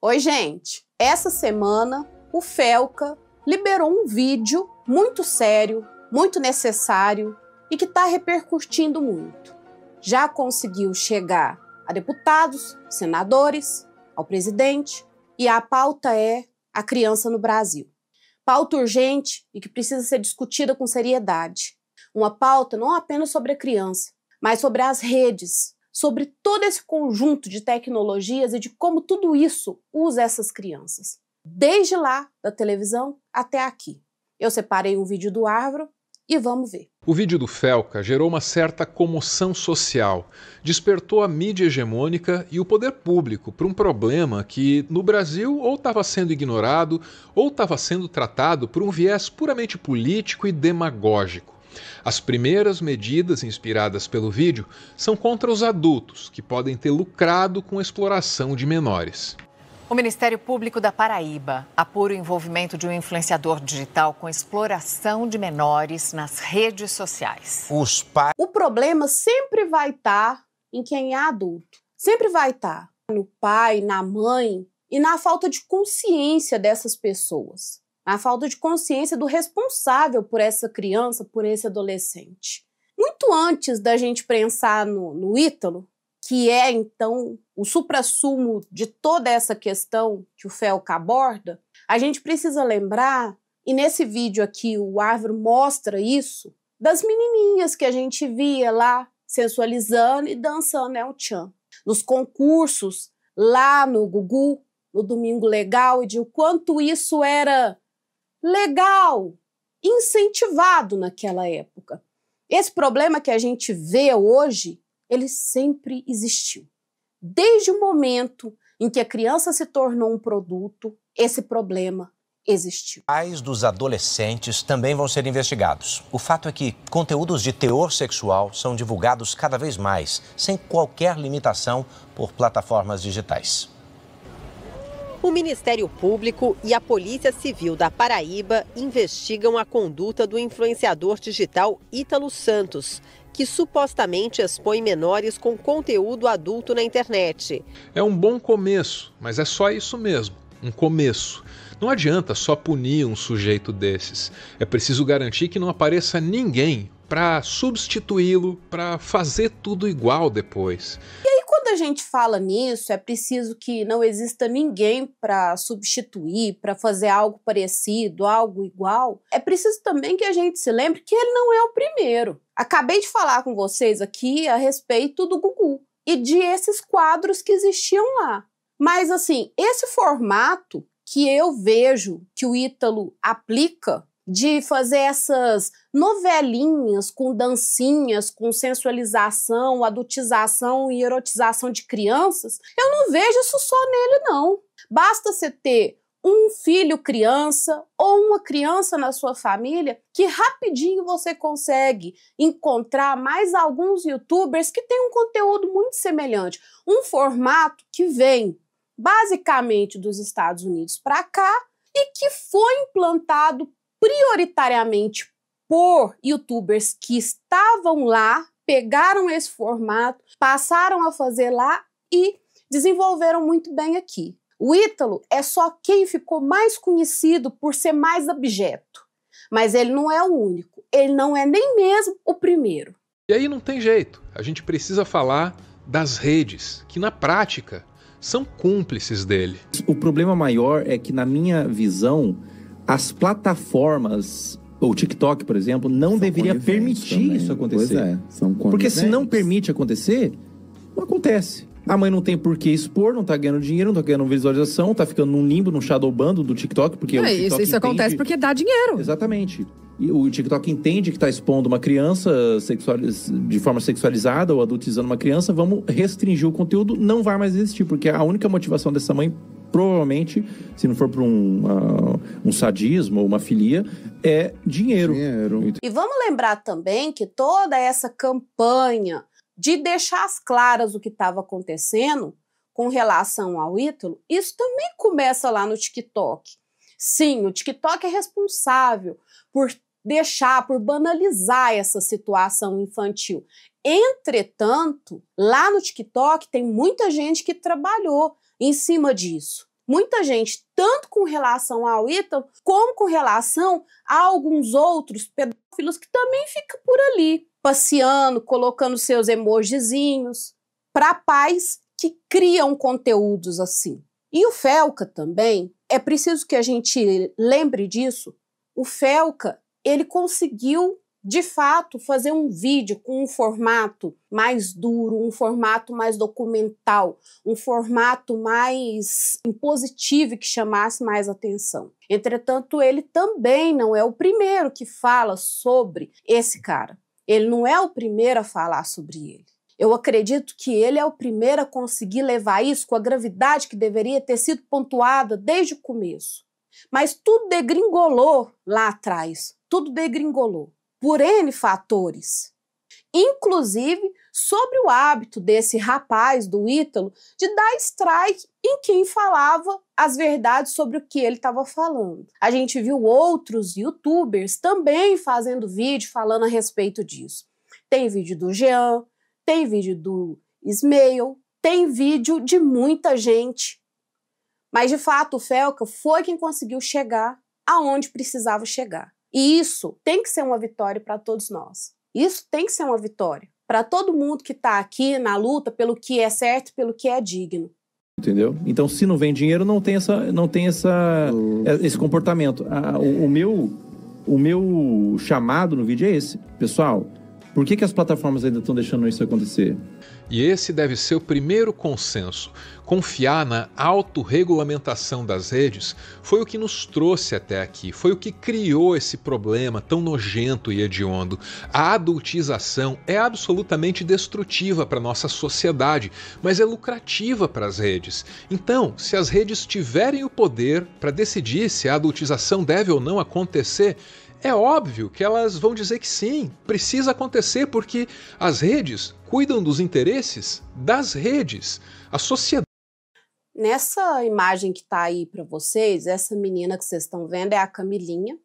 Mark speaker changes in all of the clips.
Speaker 1: Oi, gente! Essa semana, o Felca liberou um vídeo muito sério, muito necessário e que está repercutindo muito. Já conseguiu chegar a deputados, senadores, ao presidente, e a pauta é a criança no Brasil. Pauta urgente e que precisa ser discutida com seriedade. Uma pauta não apenas sobre a criança, mas sobre as redes, sobre todo esse conjunto de tecnologias e de como tudo isso usa essas crianças. Desde lá, da televisão, até aqui. Eu separei um vídeo do Arvro e vamos ver.
Speaker 2: O vídeo do Felca gerou uma certa comoção social, despertou a mídia hegemônica e o poder público para um problema que, no Brasil, ou estava sendo ignorado ou estava sendo tratado por um viés puramente político e demagógico. As primeiras medidas inspiradas pelo vídeo são contra os adultos, que podem ter lucrado com a exploração de menores.
Speaker 3: O Ministério Público da Paraíba apura o envolvimento de um influenciador digital com exploração de menores nas redes sociais.
Speaker 1: O problema sempre vai estar em quem é adulto. Sempre vai estar no pai, na mãe e na falta de consciência dessas pessoas. Na falta de consciência do responsável por essa criança, por esse adolescente. Muito antes da gente pensar no Ítalo, que é, então, o suprassumo de toda essa questão que o Felca aborda, a gente precisa lembrar, e nesse vídeo aqui o Arvro mostra isso, das menininhas que a gente via lá sensualizando e dançando El Chan. Nos concursos, lá no Gugu, no Domingo Legal, e de o quanto isso era legal, incentivado naquela época. Esse problema que a gente vê hoje, ele sempre existiu. Desde o momento em que a criança se tornou um produto, esse problema existiu.
Speaker 4: Pais dos adolescentes também vão ser investigados. O fato é que conteúdos de teor sexual são divulgados cada vez mais, sem qualquer limitação, por plataformas digitais.
Speaker 5: O Ministério Público e a Polícia Civil da Paraíba investigam a conduta do influenciador digital Ítalo Santos, que supostamente expõe menores com conteúdo adulto na internet.
Speaker 2: É um bom começo, mas é só isso mesmo, um começo. Não adianta só punir um sujeito desses. É preciso garantir que não apareça ninguém para substituí-lo, para fazer tudo igual depois.
Speaker 1: E aí, quando a gente fala nisso, é preciso que não exista ninguém para substituir, para fazer algo parecido, algo igual. É preciso também que a gente se lembre que ele não é o primeiro. Acabei de falar com vocês aqui a respeito do Gugu e de esses quadros que existiam lá. Mas, assim, esse formato que eu vejo que o Ítalo aplica de fazer essas novelinhas com dancinhas, com sensualização, adultização e erotização de crianças, eu não vejo isso só nele, não. Basta você ter um filho criança ou uma criança na sua família que rapidinho você consegue encontrar mais alguns youtubers que têm um conteúdo muito semelhante. Um formato que vem basicamente dos Estados Unidos para cá e que foi implantado prioritariamente por youtubers que estavam lá, pegaram esse formato, passaram a fazer lá e desenvolveram muito bem aqui. O Ítalo é só quem ficou mais conhecido por ser mais abjeto, mas ele não é o único, ele não é nem mesmo o primeiro.
Speaker 2: E aí não tem jeito, a gente precisa falar das redes, que na prática são cúmplices dele.
Speaker 6: O problema maior é que, na minha visão, as plataformas, o TikTok, por exemplo, não deveria permitir também isso acontecer. Pois é, são porque se não permite acontecer, não acontece. A mãe não tem por que expor, não tá ganhando dinheiro, não tá ganhando visualização, tá ficando num limbo, num shadow bando do TikTok, porque o TikTok
Speaker 7: isso acontece porque dá dinheiro.
Speaker 6: Exatamente. E o TikTok entende que tá expondo uma criança de forma sexualizada ou adultizando uma criança, vamos restringir o conteúdo, não vai mais existir, porque a única motivação dessa mãe, provavelmente, se não for por um sadismo ou uma filia, é dinheiro.
Speaker 1: E vamos lembrar também que toda essa campanha de deixar às claras o que estava acontecendo com relação ao Ítalo, isso também começa lá no TikTok. Sim, o TikTok é responsável por por banalizar essa situação infantil. Entretanto, lá no TikTok tem muita gente que trabalhou em cima disso. Muita gente, tanto com relação ao Ítalo, como com relação a alguns outros pedófilos que também ficam por ali, passeando, colocando seus emojizinhos, para pais que criam conteúdos assim. E o Felca também, é preciso que a gente lembre disso, o Felca, ele conseguiu, de fato, fazer um vídeo com um formato mais duro, um formato mais documental, um formato mais impositivo e que chamasse mais atenção. Entretanto, ele também não é o primeiro que fala sobre esse cara. Ele não é o primeiro a falar sobre ele. Eu acredito que ele é o primeiro a conseguir levar isso com a gravidade que deveria ter sido pontuada desde o começo. Mas tudo degringolou lá atrás, tudo degringolou, por N fatores. Inclusive sobre o hábito desse rapaz, do Ítalo, de dar strike em quem falava as verdades sobre o que ele estava falando. A gente viu outros youtubers também fazendo vídeo falando a respeito disso. Tem vídeo do Jean, tem vídeo do Ismael, tem vídeo de muita gente. Mas, de fato, o Felca foi quem conseguiu chegar aonde precisava chegar. E isso tem que ser uma vitória para todos nós. Isso tem que ser uma vitória para todo mundo que está aqui na luta pelo que é certo, pelo que é digno.
Speaker 6: Entendeu? Então, se não vem dinheiro, não tem esse comportamento. O meu chamado no vídeo é esse. Pessoal, por que as plataformas ainda estão deixando isso acontecer?
Speaker 2: E esse deve ser o primeiro consenso. Confiar na autorregulamentação das redes foi o que nos trouxe até aqui, foi o que criou esse problema tão nojento e hediondo. A adultização é absolutamente destrutiva para a nossa sociedade, mas é lucrativa para as redes. Então, se as redes tiverem o poder para decidir se a adultização deve ou não acontecer, é óbvio que elas vão dizer que sim, precisa acontecer porque as redes cuidam dos interesses das redes, a sociedade.
Speaker 1: Nessa imagem que está aí para vocês, essa menina que vocês estão vendo é a Camilinha.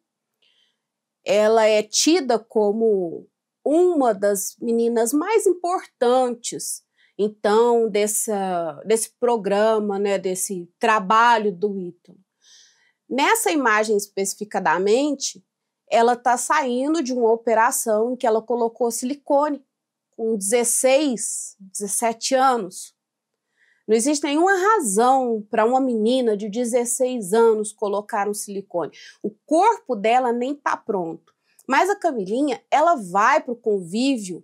Speaker 1: Ela é tida como uma das meninas mais importantes, então, desse programa, né, desse trabalho do Ítalo. Nessa imagem especificadamente, ela está saindo de uma operação em que ela colocou silicone com 16, 17 anos. Não existe nenhuma razão para uma menina de 16 anos colocar um silicone. O corpo dela nem está pronto. Mas a Camilinha, ela vai para o convívio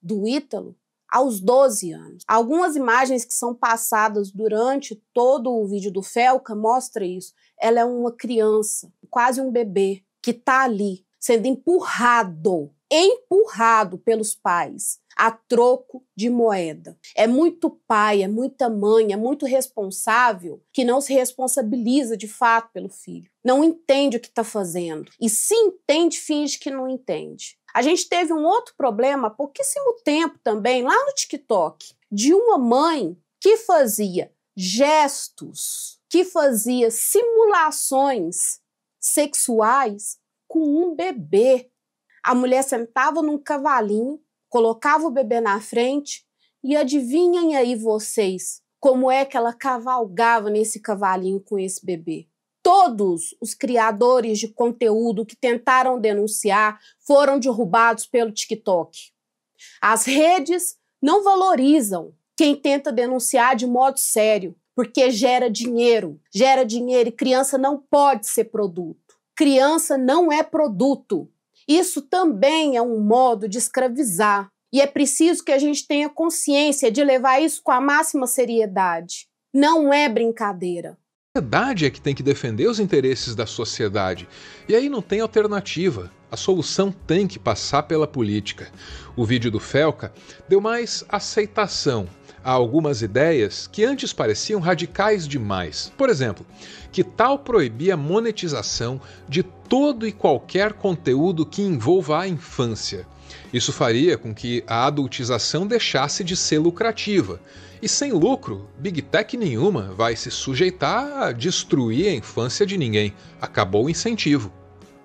Speaker 1: do Ítalo aos 12 anos. Algumas imagens que são passadas durante todo o vídeo do Felca mostram isso. Ela é uma criança, quase um bebê, que está ali, sendo empurrado pelos pais, a troco de moeda. É muito pai, é muita mãe, é muito responsável que não se responsabiliza de fato pelo filho. Não entende o que está fazendo. E se entende, finge que não entende. A gente teve um outro problema há pouquíssimo tempo também, lá no TikTok, de uma mãe que fazia gestos, que fazia simulações sexuais com um bebê. A mulher sentava num cavalinho, colocava o bebê na frente e adivinhem aí vocês como é que ela cavalgava nesse cavalinho com esse bebê. Todos os criadores de conteúdo que tentaram denunciar foram derrubados pelo TikTok. As redes não valorizam quem tenta denunciar de modo sério, porque gera dinheiro e criança não pode ser produto. Criança não é produto. Isso também é um modo de escravizar. E é preciso que a gente tenha consciência de levar isso com a máxima seriedade. Não é brincadeira.
Speaker 2: A sociedade é que tem que defender os interesses da sociedade. E aí não tem alternativa. A solução tem que passar pela política. O vídeo do Felca deu mais aceitação a algumas ideias que antes pareciam radicais demais. Por exemplo, que tal proibir a monetização de todo e qualquer conteúdo que envolva a infância? Isso faria com que a adultização deixasse de ser lucrativa. E sem lucro, Big Tech nenhuma vai se sujeitar a destruir a infância de ninguém. Acabou o incentivo.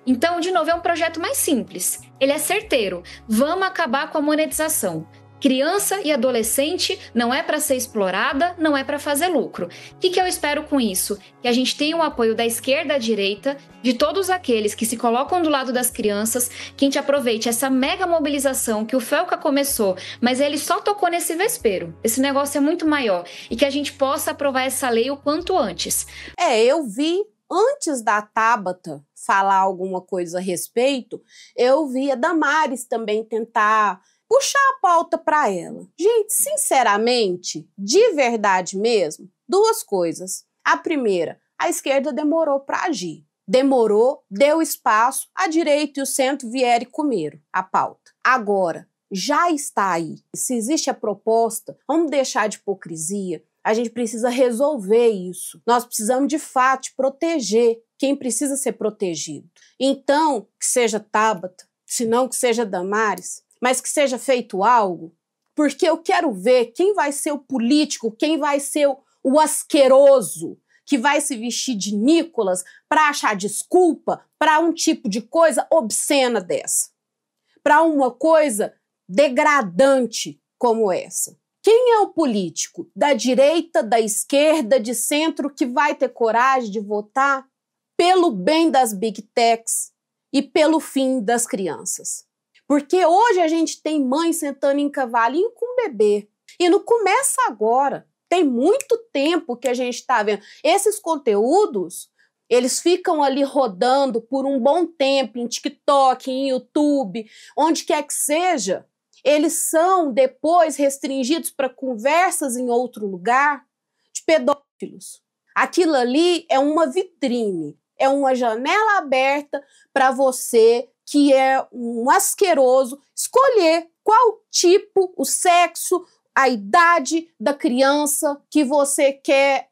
Speaker 7: Então, de novo, é um projeto mais simples. Ele é certeiro. Vamos acabar com a monetização. Criança e adolescente não é para ser explorada, não é para fazer lucro. O que eu espero com isso? Que a gente tenha o apoio da esquerda à direita, de todos aqueles que se colocam do lado das crianças, que a gente aproveite essa mega mobilização que o Felca começou, mas ele só tocou nesse vespeiro. Esse negócio é muito maior e que a gente possa aprovar essa lei o quanto antes.
Speaker 1: Eu vi, antes da Tabata falar alguma coisa a respeito, eu vi a Damares também tentar puxar a pauta para ela. Gente, sinceramente, de verdade mesmo, duas coisas. A primeira, a esquerda demorou para agir. Demorou, deu espaço, a direita e o centro vieram e comeram a pauta. Agora, já está aí. Se existe a proposta, vamos deixar de hipocrisia. A gente precisa resolver isso. Nós precisamos, de fato, proteger quem precisa ser protegido. Então, que seja Tabata, se não que seja Damares, mas que seja feito algo, porque eu quero ver quem vai ser o político, quem vai ser o asqueroso, que vai se vestir de Nicolas para achar desculpa para um tipo de coisa obscena dessa, para uma coisa degradante como essa. Quem é o político da direita, da esquerda, de centro que vai ter coragem de votar pelo bem das big techs e pelo fim das crianças? Porque hoje a gente tem mãe sentando em cavalinho com bebê. E não começa agora. Tem muito tempo que a gente está vendo. Esses conteúdos, eles ficam ali rodando por um bom tempo em TikTok, em YouTube, onde quer que seja. Eles são depois restringidos para conversas em outro lugar de pedófilos. Aquilo ali é uma vitrine, é uma janela aberta para você, que é um asqueroso, escolher qual tipo, o sexo, a idade da criança que você quer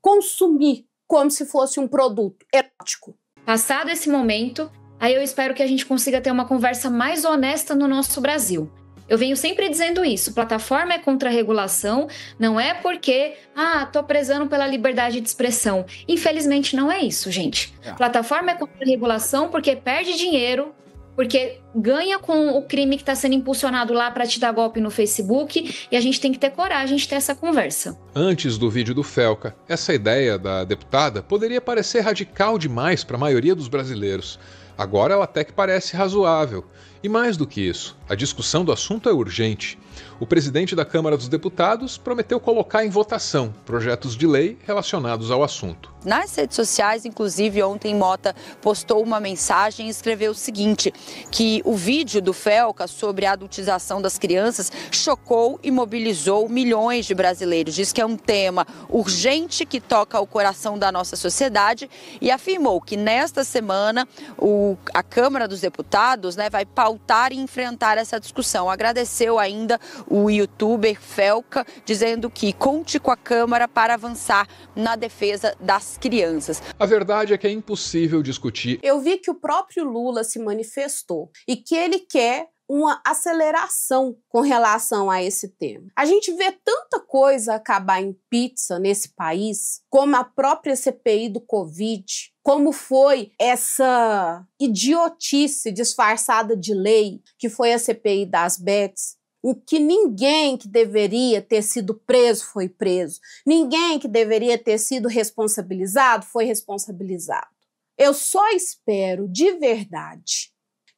Speaker 1: consumir como se fosse um produto erótico.
Speaker 7: Passado esse momento, aí eu espero que a gente consiga ter uma conversa mais honesta no nosso Brasil. Eu venho sempre dizendo isso, plataforma é contra a regulação, não é porque, tô prezando pela liberdade de expressão. Infelizmente não é isso, gente. Plataforma é contra a regulação porque perde dinheiro, porque ganha com o crime que está sendo impulsionado lá para te dar golpe no Facebook, e a gente tem que ter coragem de ter essa conversa.
Speaker 2: Antes do vídeo do Felca, essa ideia da deputada poderia parecer radical demais para a maioria dos brasileiros. Agora ela até que parece razoável. E mais do que isso, a discussão do assunto é urgente. O presidente da Câmara dos Deputados prometeu colocar em votação projetos de lei relacionados ao assunto.
Speaker 8: Nas redes sociais, inclusive, ontem Mota postou uma mensagem e escreveu o seguinte, que o vídeo do Felca sobre a adultização das crianças chocou e mobilizou milhões de brasileiros. Diz que é um tema urgente que toca o coração da nossa sociedade e afirmou que nesta semana a Câmara dos Deputados vai pautar e enfrentar essa discussão. Agradeceu ainda o youtuber Felca, dizendo que conte com a Câmara para avançar na defesa das crianças.
Speaker 2: A verdade é que é impossível discutir.
Speaker 1: Eu vi que o próprio Lula se manifestou e que ele quer uma aceleração com relação a esse tema. A gente vê tanta coisa acabar em pizza nesse país, como a própria CPI do Covid, como foi essa idiotice disfarçada de lei, que foi a CPI das bets, em que ninguém que deveria ter sido preso foi preso, ninguém que deveria ter sido responsabilizado foi responsabilizado. Eu só espero de verdade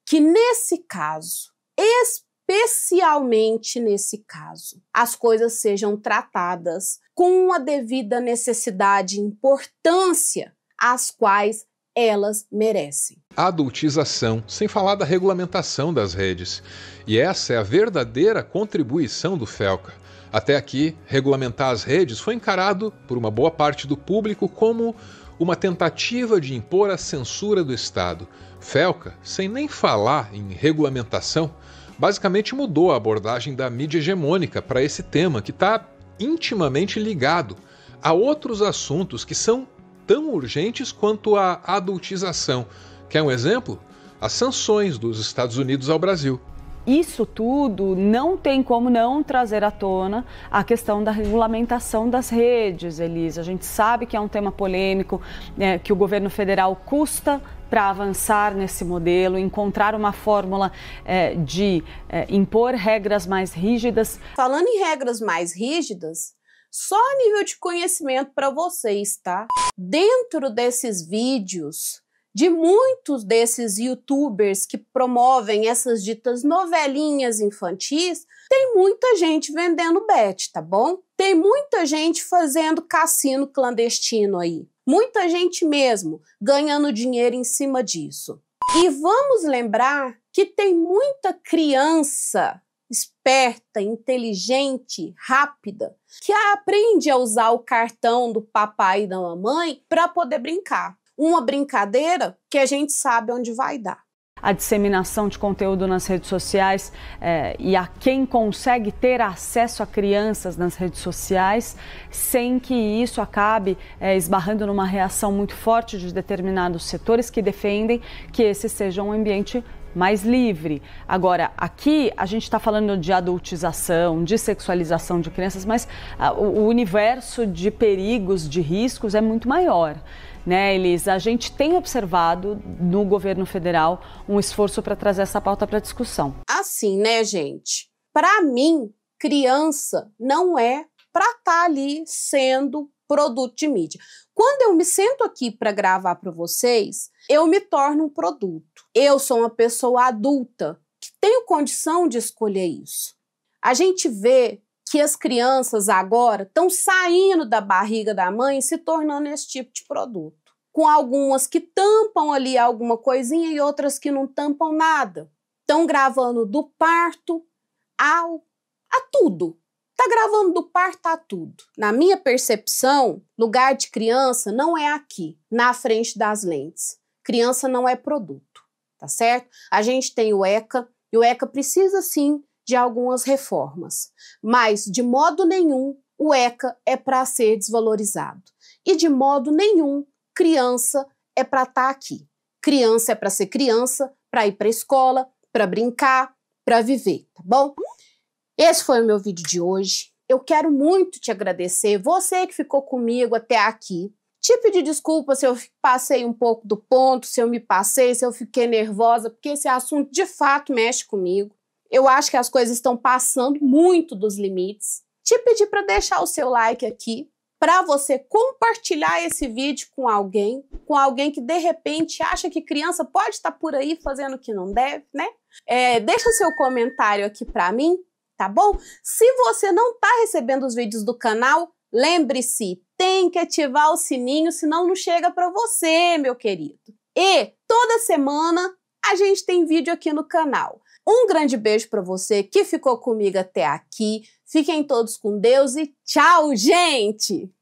Speaker 1: que nesse caso, especialmente nesse caso, as coisas sejam tratadas com a devida necessidade e importância às quais elas merecem.
Speaker 2: A adultização, sem falar da regulamentação das redes. E essa é a verdadeira contribuição do Felca. Até aqui, regulamentar as redes foi encarado por uma boa parte do público como uma tentativa de impor a censura do Estado. Felca, sem nem falar em regulamentação, basicamente mudou a abordagem da mídia hegemônica para esse tema que está intimamente ligado a outros assuntos que são tão urgentes quanto a adultização. Quer um exemplo? As sanções dos Estados Unidos ao Brasil.
Speaker 9: isso tudo não tem como não trazer à tona a questão da regulamentação das redes, Elisa. A gente sabe que é um tema polêmico, que o governo federal custa para avançar nesse modelo, encontrar uma fórmula de impor regras mais rígidas.
Speaker 1: Falando em regras mais rígidas, só a nível de conhecimento para vocês, tá? Dentro desses vídeos, de muitos desses youtubers que promovem essas ditas novelinhas infantis, tem muita gente vendendo bet, tá bom? Tem muita gente fazendo cassino clandestino aí. Muita gente mesmo ganhando dinheiro em cima disso. E vamos lembrar que tem muita criança esperta, inteligente, rápida, que aprende a usar o cartão do papai e da mamãe para poder brincar. Uma brincadeira que a gente sabe onde vai dar.
Speaker 9: A disseminação de conteúdo nas redes sociais e a quem consegue ter acesso a crianças nas redes sociais sem que isso acabe esbarrando numa reação muito forte de determinados setores que defendem que esse seja um ambiente mais livre. Agora, aqui a gente está falando de adultização, de sexualização de crianças, mas o universo de perigos, de riscos é muito maior. Né, Elisa? A gente tem observado no governo federal um esforço para trazer essa pauta para discussão.
Speaker 1: Assim, né, gente? Para mim, criança não é para estar ali sendo produto de mídia. Quando eu me sento aqui para gravar para vocês, eu me torno um produto. Eu sou uma pessoa adulta que tenho condição de escolher isso. A gente vê que as crianças agora estão saindo da barriga da mãe e se tornando esse tipo de produto. Com algumas que tampam ali alguma coisinha e outras que não tampam nada. Estão gravando do parto a tudo. Está gravando do parto a tudo. Na minha percepção, lugar de criança não é aqui, na frente das lentes. Criança não é produto, tá certo? A gente tem o ECA e o ECA precisa sim de algumas reformas, mas de modo nenhum o ECA é para ser desvalorizado e de modo nenhum criança é para estar aqui. Criança é para ser criança, para ir para a escola, para brincar, para viver, tá bom? Esse foi o meu vídeo de hoje. Eu quero muito te agradecer, você que ficou comigo até aqui. Te pedir desculpa se eu passei um pouco do ponto, se eu me passei, se eu fiquei nervosa, porque esse assunto de fato mexe comigo. Eu acho que as coisas estão passando muito dos limites. Te pedir para deixar o seu like aqui, para você compartilhar esse vídeo com alguém que de repente acha que criança pode estar por aí fazendo o que não deve, né? Deixa seu comentário aqui para mim, tá bom? Se você não está recebendo os vídeos do canal, lembre-se, tem que ativar o sininho, senão não chega para você, meu querido. E toda semana a gente tem vídeo aqui no canal. Um grande beijo para você que ficou comigo até aqui. Fiquem todos com Deus e tchau, gente!